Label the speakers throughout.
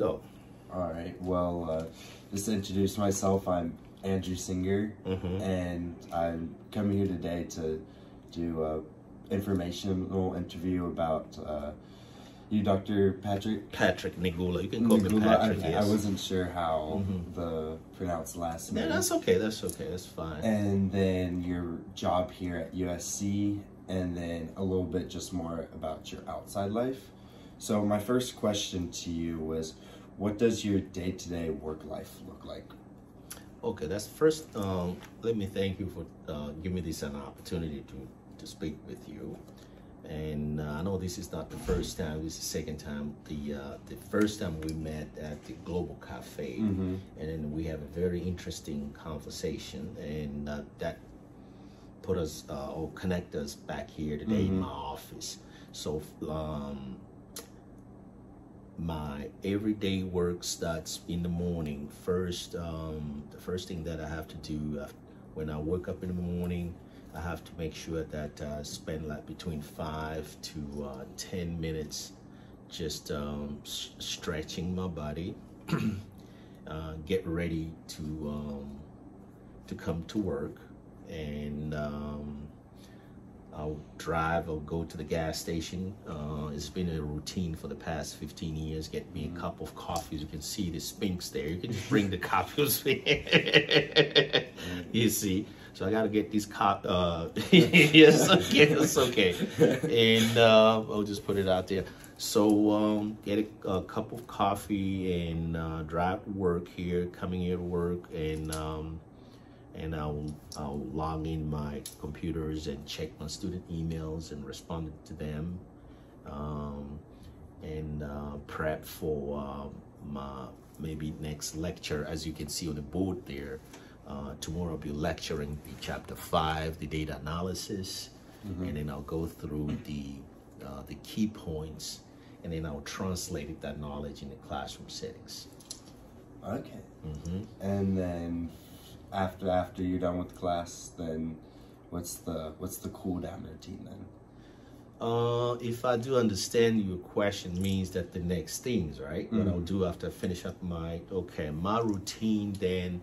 Speaker 1: Go.
Speaker 2: All right. Well, just to introduce myself, I'm Andrew Singer, and I'm coming here today to do an informational interview about you, Dr. Patrick
Speaker 1: Nhigula. You can call me Patrick. Yes.
Speaker 2: I wasn't sure how the pronounced last name.
Speaker 1: Yeah, that's okay. That's okay. That's fine.
Speaker 2: And then your job here at USC, and then a little bit just more about your outside life. So my first question to you was, what does your day-to-day work life look like?
Speaker 1: Okay, that's first. Let me thank you for giving me this an opportunity to speak with you. And I know this is not the first time. This is the second time. The first time we met at the Global Cafe, and then we have a very interesting conversation, and that put us or connect us back here today in my office. So my everyday work starts in the morning. First, the first thing that I have to do when I wake up in the morning, I have to make sure that I spend like between 5 to 10 minutes just stretching my body, get ready to come to work, and I'll drive or go to the gas station. It's been a routine for the past 15 years. Get me a cup of coffee. As you can see the Sphinx there. You can just bring the coffee. You see. So I got to get these yes, okay, it's okay. And I'll just put it out there. So get a cup of coffee and drive to work here, coming here to work, and I'll log in my computers and check my student emails and respond to them, and prep for my maybe next lecture. As you can see on the board there, tomorrow I'll be lecturing the chapter 5, the data analysis, and then I'll go through the key points, and then I'll translate that knowledge in the classroom settings.
Speaker 2: Okay. And then after you're done with class, then what's the cool down routine then?
Speaker 1: If I do understand your question, means that the next things, right? What I'll do after I finish up my routine, then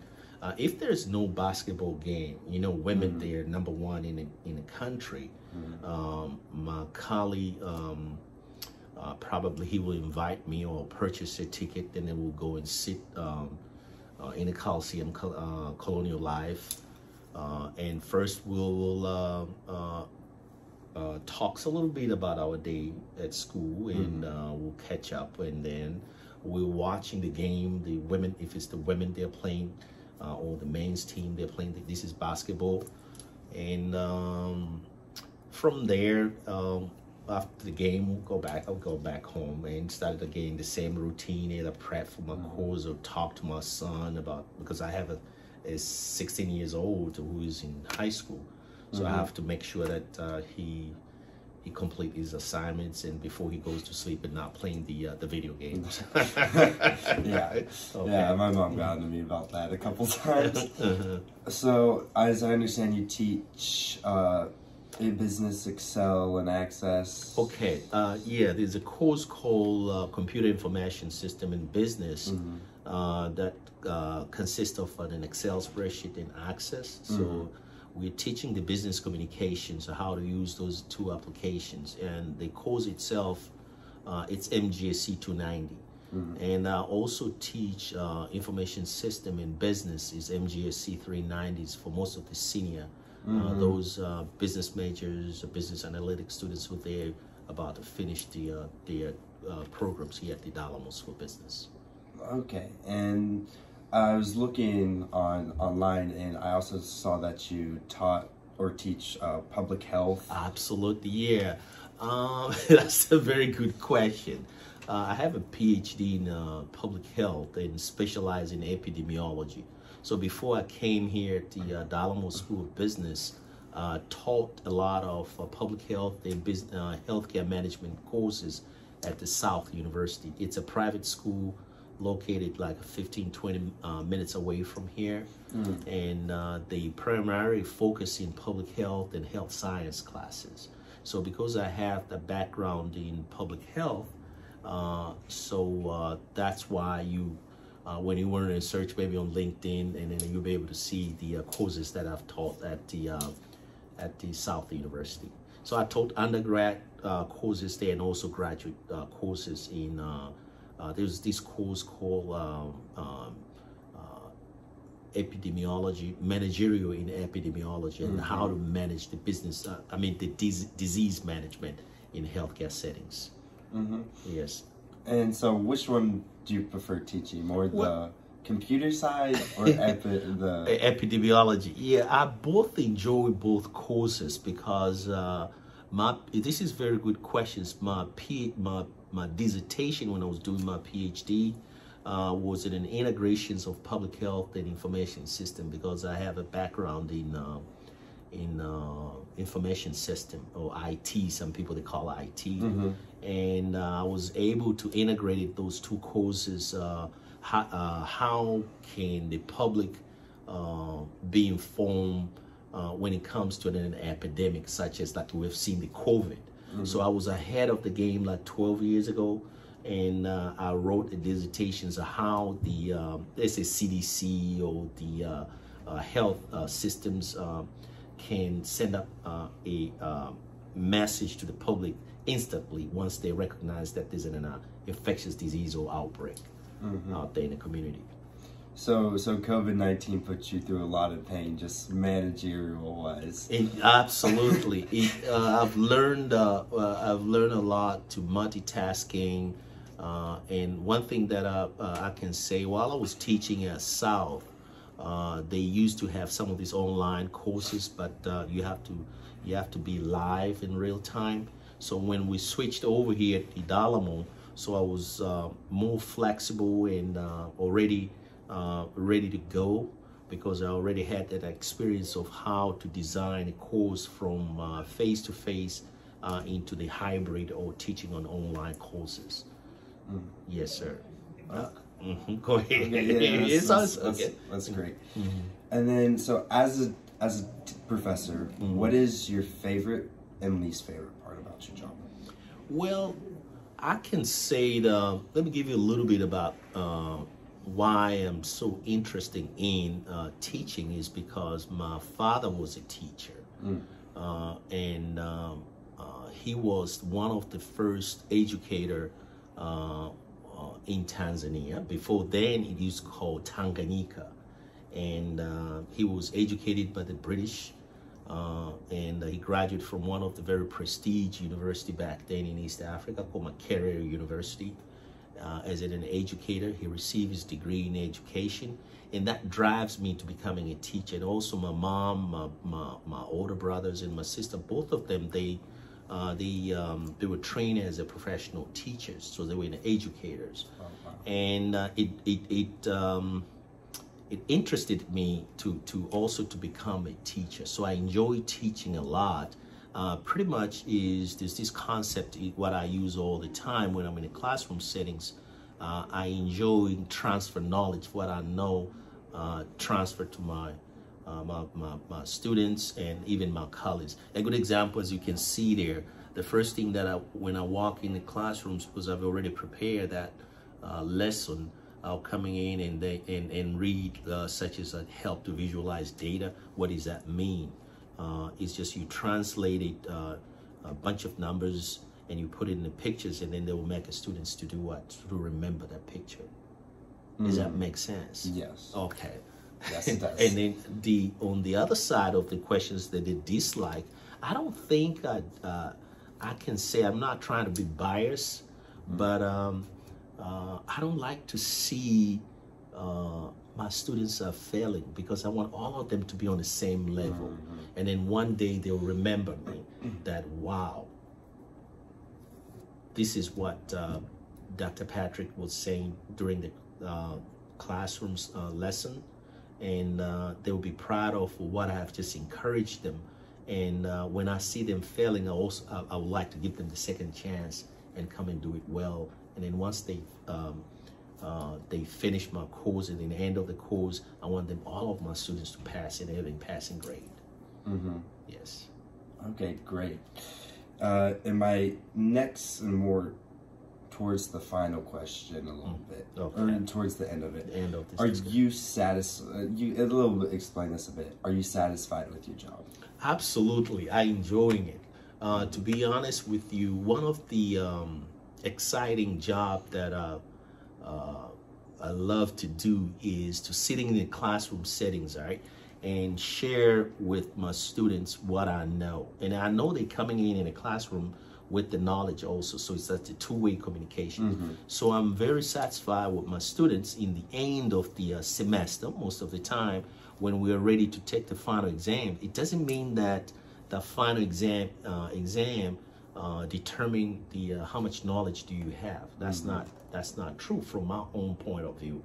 Speaker 1: if there's no basketball game, you know, women they're number one in the country. My colleague probably he will invite me or purchase a ticket, and then we'll go and sit in the Coliseum, Colonial Life, and first we'll talks a little bit about our day at school, and we'll catch up, and then we're watching the game. The women, if it's the women they're playing, or the men's team they're playing, this is basketball, and from there, after the game, I'll go back home and start again the same routine, either prep for my course or talk to my son about, because I have a 16 years old who is in high school, so I have to make sure that he complete his assignments and before he goes to sleep and not playing the video games.
Speaker 2: Yeah, my mom got on to me about that a couple times. So as I understand, you teach business, Excel, and Access.
Speaker 1: Okay, yeah, there's a course called Computer Information System in Business that consists of an Excel spreadsheet and Access. So we're teaching the business communications, so how to use those two applications. And the course itself, it's MGSC 290. And I also teach information system in business is MGSC 390s for most of the senior those business majors, business analytics students who they're about to finish their programs here at the Darla School of Business. Okay,
Speaker 2: and I was looking online, and I also saw that you taught or teach public health.
Speaker 1: Absolutely, yeah. That's a very good question. I have a PhD in public health and specialize in epidemiology. So before I came here at the Darla School of Business, taught a lot of public health and healthcare management courses at the South University. It's a private school located like 15-20 minutes away from here, and they primarily focus in public health and health science classes. So because I have the background in public health, So that's why you, when you want to search maybe on LinkedIn, and then you'll be able to see the courses that I've taught at the South University. So I taught undergrad courses there, and also graduate courses in. There's this course called epidemiology, managerial in epidemiology, and how to manage the business. The disease management in healthcare settings. Yes.
Speaker 2: And so, which one do you prefer teaching? More the computer side or the
Speaker 1: epidemiology? Yeah, I both enjoy both courses because this is very good questions. My dissertation when I was doing my PhD was in integrations of public health and information system, because I have a background in information system, or IT. Some people they call IT, and I was able to integrate those two courses. How can the public be informed when it comes to an epidemic such as like we've seen the COVID? So I was ahead of the game like 12 years ago, and I wrote the dissertations of how the let's say CDC or the health systems can send up a message to the public instantly once they recognize that there's an infectious disease or outbreak out there in the community.
Speaker 2: So COVID-19 puts you through a lot of pain, just managerial-wise.
Speaker 1: Absolutely. I've learned a lot to multitasking, and one thing that I can say, while I was teaching at South, they used to have some of these online courses, but you have to be live in real time. So when we switched over here at Darla, so I was more flexible and already ready to go, because I already had that experience of how to design a course from face-to-face into the hybrid or teaching on online courses. Yes, sir. Go ahead.
Speaker 2: Okay, that's great. And then, so as a professor, what is your favorite and least favorite part about your job?
Speaker 1: Well, I can say let me give you a little bit about why I'm so interested in teaching is because my father was a teacher, and he was one of the first educator in Tanzania. Before then, it used to call Tanganyika, and he was educated by the British, and he graduated from one of the very prestigious university back then in East Africa called Makerere University. As an educator, he received his degree in education, and that drives me to becoming a teacher. And also my mom, my older brothers, and my sister, both of them, they were trained as a professional teachers, so they were educators. And it interested me to also to become a teacher. So I enjoy teaching a lot. Pretty much there's this concept, what I use all the time when I'm in the classroom settings. I enjoy transfer knowledge, what I know, transfer to my students and even my colleagues. A good example, as you can see there, the first thing that when I walk in the classrooms, because I've already prepared that lesson, coming in and read such as help to visualize data. What does that mean? It's just you translated a bunch of numbers and you put it in the pictures, and then they will make the students to do what? To remember that picture. Does that make sense?
Speaker 2: Yes.
Speaker 1: Okay.
Speaker 2: Yes, it does.
Speaker 1: And then on the other side of the questions that they dislike, I don't think I can say, I'm not trying to be biased, but I don't like to see my students are failing, because I want all of them to be on the same level. And then one day they'll remember me that, wow, this is what Dr. Patrick was saying during the classroom's lesson. And they will be proud of what I have just encouraged them. And when I see them failing, I would like to give them the second chance and come and do it well. And then once they finish my course, and in the end of the course, I want all of my students to pass and having passing grade. Yes.
Speaker 2: Okay, great. In my next and more towards the final question a little bit,
Speaker 1: okay.
Speaker 2: or towards the end of it.
Speaker 1: The end of this
Speaker 2: Are
Speaker 1: discussion.
Speaker 2: you satisfied? You a little bit explain this a bit. Are you satisfied with your job?
Speaker 1: Absolutely, I enjoying it. To be honest with you, one of the exciting job that I love to do is to sitting in the classroom settings, all right, and share with my students what I know. And I know they're coming in a classroom with the knowledge also, so it's like a two-way communication. So I'm very satisfied with my students in the end of the semester, most of the time, when we're ready to take the final exam. It doesn't mean that the final exam determine the how much knowledge do you have. That's not true from my own point of view.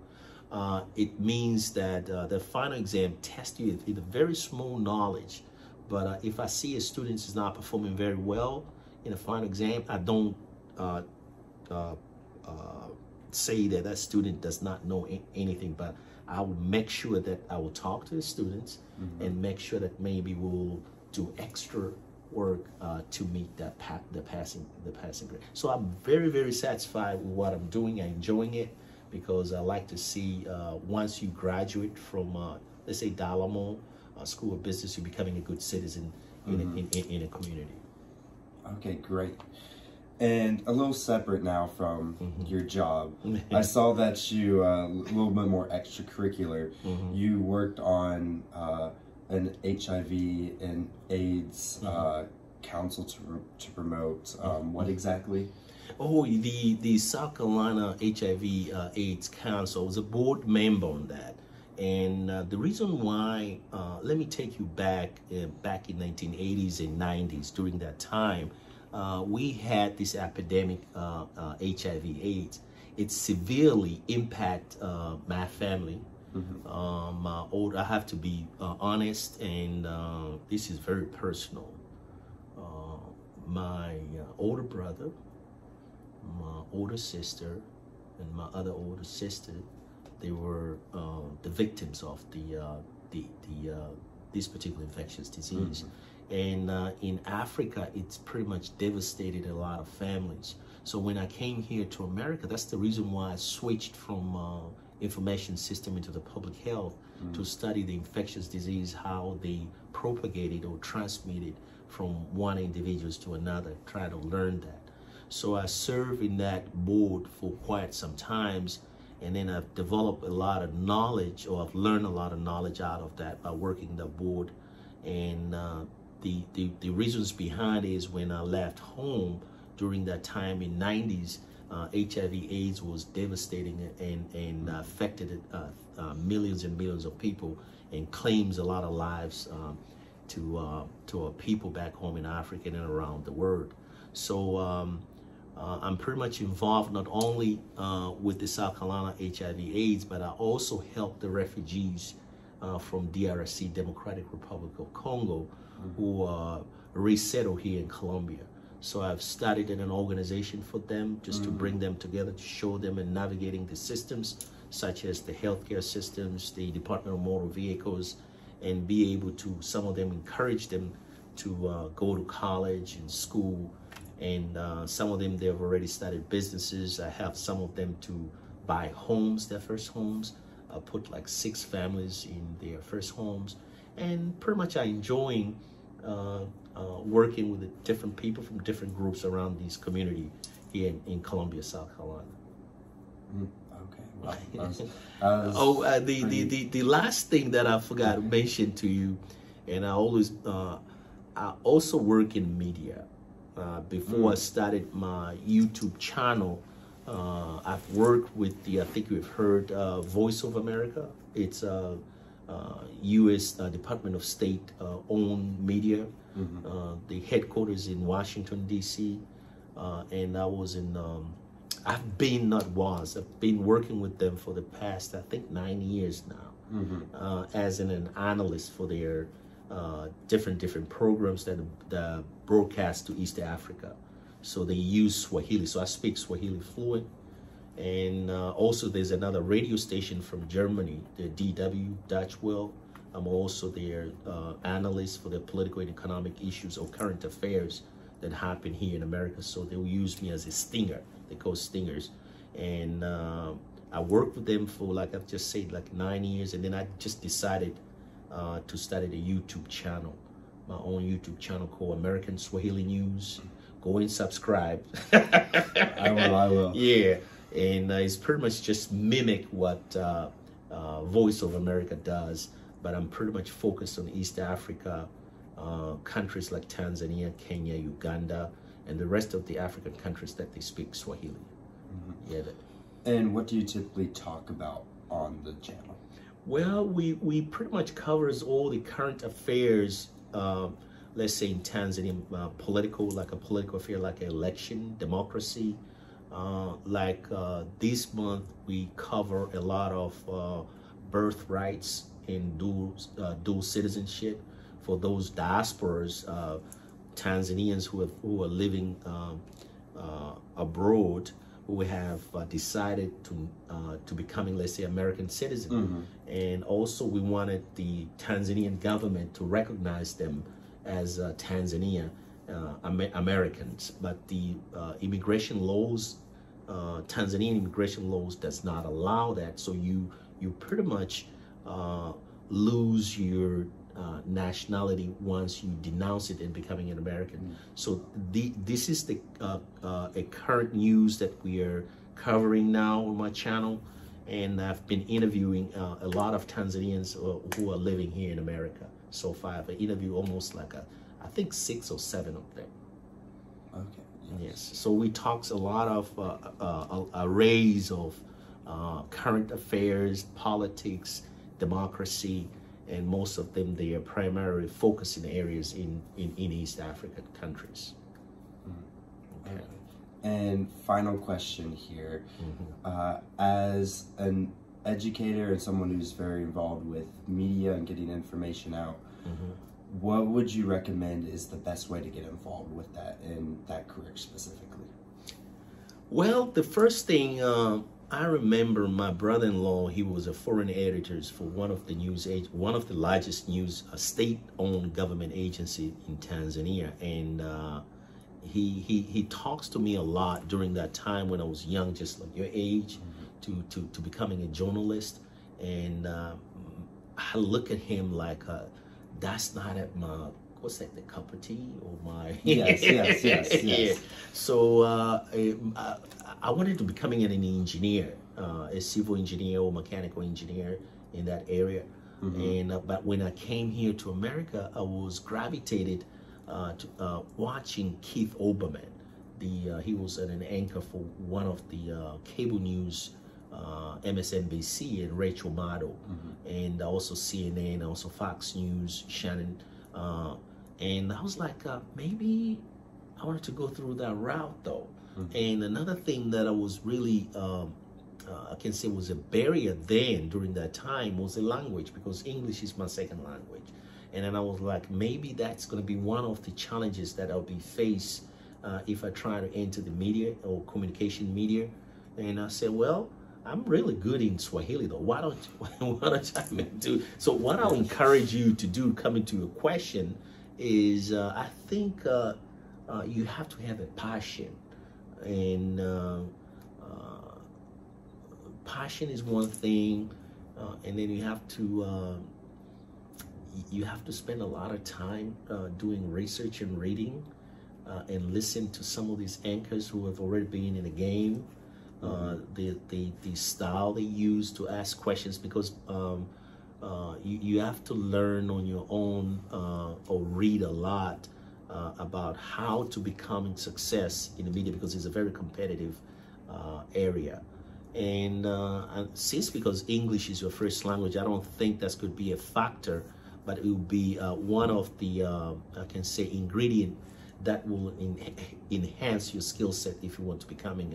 Speaker 1: It means that the final exam tests you with a very small knowledge. But if I see a student is not performing very well in the final exam, I don't say that that student does not know anything, but I will make sure that I will talk to the students and make sure that maybe we'll do extra work to meet that the passing grade. So I'm very, very satisfied with what I'm doing. I'm enjoying it because I like to see once you graduate from let's say Darla School of Business, you're becoming a good citizen in a community.
Speaker 2: Okay, great. And a little separate now from your job, I saw that you, a little bit more extracurricular, you worked on an HIV and AIDS council to promote, what exactly?
Speaker 1: Oh, the South Carolina HIV AIDS Council. I was a board member on that. And the reason why, let me take you back in 1980s and 90s. During that time, we had this epidemic, HIV AIDS. It severely impacted my family. I have to be honest, and this is very personal. My older brother, my older sister, and my other older sister, they were the victims of this particular infectious disease. And in Africa, it's pretty much devastated a lot of families. So when I came here to America, that's the reason why I switched from information system into the public health to study the infectious disease, how they propagated or transmitted from one individual to another, try to learn that. So I served in that board for quite some times, and then I've developed a lot of knowledge, or I've learned a lot of knowledge out of that by working the board. And the reasons behind it is when I left home during that time in 90s, HIV/AIDS was devastating and affected millions and millions of people and claims a lot of lives to people back home in Africa and around the world. So I'm pretty much involved not only with the South Carolina HIV/AIDS, but I also help the refugees from DRC, Democratic Republic of Congo, who resettle here in Colombia. So I've started in an organization for them, just to bring them together, to show them in navigating the systems, such as the healthcare systems, the Department of Motor Vehicles, and be able to, some of them, encourage them to go to college and school. And some of them, they've already started businesses. I have some of them to buy homes, their first homes. I put like 6 families in their first homes. And pretty much I'm enjoying working with the different people from different groups around this community here in Columbia, South Carolina.
Speaker 2: Okay, wow.
Speaker 1: The last thing that I forgot to mention to you, and I also work in media. Before I started my YouTube channel, I've worked with I think you've heard Voice of America. It's a U.S. Department of State owned media. The headquarters in Washington, D.C. And I was in, I've been working with them for the past, I think, 9 years now, as an analyst for their different programs that broadcast to East Africa. So they use Swahili, so I speak Swahili fluent. And also there's another radio station from Germany, the DW Dutch Well. I'm also their analyst for their political and economic issues or current affairs that happen here in America. So they'll use me as a stinger They're called Stingers. And I worked with them for, like I've just said, like 9 years. And then I just decided to start a YouTube channel, my own YouTube channel called American Swahili News. Go and subscribe.
Speaker 2: I will.
Speaker 1: Yeah, and it's pretty much just mimic what Voice of America does, but I'm pretty much focused on East Africa, countries like Tanzania, Kenya, Uganda, and the rest of the African countries that they speak Swahili. Yeah.
Speaker 2: And what do you typically talk about on the channel?
Speaker 1: Well, we pretty much covers all the current affairs, let's say in Tanzania, political affair like election, democracy. This month, we cover a lot of birthrights and dual citizenship for those diasporas, Tanzanians who are living abroad, who have decided to becoming, let's say, American citizen. And also we wanted the Tanzanian government to recognize them as Tanzania Americans, but the immigration laws, Tanzanian immigration laws does not allow that. So you pretty much lose your nationality once you denounce it and becoming an American. So this is the a current news that we are covering now on my channel, and I've been interviewing a lot of Tanzanians who are living here in America. So far, I've interviewed almost like I think 6 or 7 of them.
Speaker 2: Okay.
Speaker 1: Yes. So we talked a lot of arrays of current affairs, politics, democracy, and most of them, they are primarily focusing areas in East African countries.
Speaker 2: Okay. And final question here. As an educator and someone who's very involved with media and getting information out, what would you recommend is the best way to get involved with that in that career specifically?
Speaker 1: Well, the first thing, I remember my brother-in-law, he was a foreign editor for one of the largest state-owned government agency in Tanzania, and he talks to me a lot during that time when I was young, just like your age, to becoming a journalist, and I look at him like that's not at my, what's that, the cup of tea or my
Speaker 2: yes.
Speaker 1: So I wanted to becoming an engineer, a civil engineer or mechanical engineer in that area. And but when I came here to America, I was gravitated to watching Keith Olbermann. He was an anchor for one of the cable news, MSNBC, and Rachel Maddow, and also CNN, also Fox News, Shannon. And I was like, maybe I wanted to go through that route though. And another thing that I was really, I can say was a barrier then during that time was the language, because English is my second language. And then I was like, maybe that's going to be one of the challenges that I'll be faced if I try to enter the media or communication media. And I said, well, I'm really good in Swahili though. Why don't I do? So what I'll encourage you to do, coming to your question, is I think you have to have a passion, and passion is one thing, and then you have to spend a lot of time doing research and reading, and listen to some of these anchors who have already been in the game. The style they use to ask questions, because you have to learn on your own or read a lot about how to become a success in the media, because it's a very competitive area. And since because English is your first language, I don't think that could be a factor, but it will be one of the, I can say, ingredient that will enhance your skill set if you want to becoming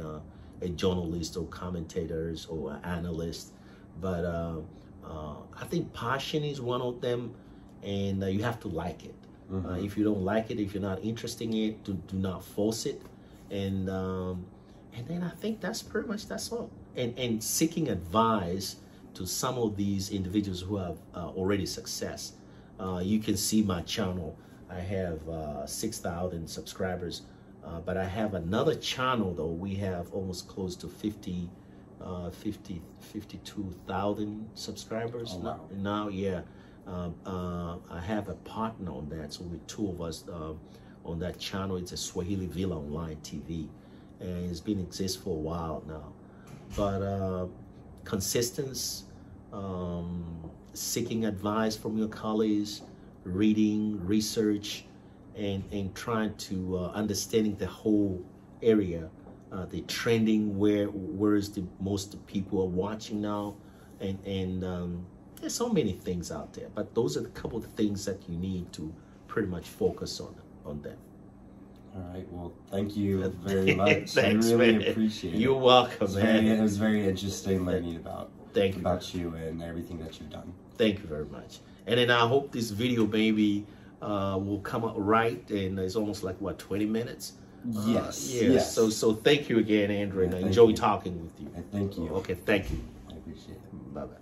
Speaker 1: a journalist or commentators or an analyst. But I think passion is one of them, and you have to like it. If you don't like it, if you're not interested in it, do not force it. And then I think that's all. And seeking advice to some of these individuals who have already success. You can see my channel. I have 6,000 subscribers. But I have another channel though. We have almost close to 52,000 subscribers now. Yeah. I have a partner on that, so we're two of us on that channel. It's a Swahili Villa Online TV, and it's been exist for a while now. But consistency, seeking advice from your colleagues, reading, research, and trying to understanding the whole area, the trending, where is the most people are watching now, and there's so many things out there, but those are a couple of things that you need to pretty much focus on them.
Speaker 2: All right. Well, thank you very much.
Speaker 1: Thanks,
Speaker 2: I really
Speaker 1: man.
Speaker 2: appreciate it.
Speaker 1: You're welcome, man.
Speaker 2: It was very interesting learning about
Speaker 1: you
Speaker 2: and everything that you've done.
Speaker 1: Thank you very much. And then I hope this video maybe will come out right, and it's almost like, what, 20 minutes?
Speaker 2: Yes.
Speaker 1: Yes. So thank you again, Andrew, and I enjoy talking with you.
Speaker 2: Thank you.
Speaker 1: Okay, thank you.
Speaker 2: I appreciate it.
Speaker 1: Bye-bye.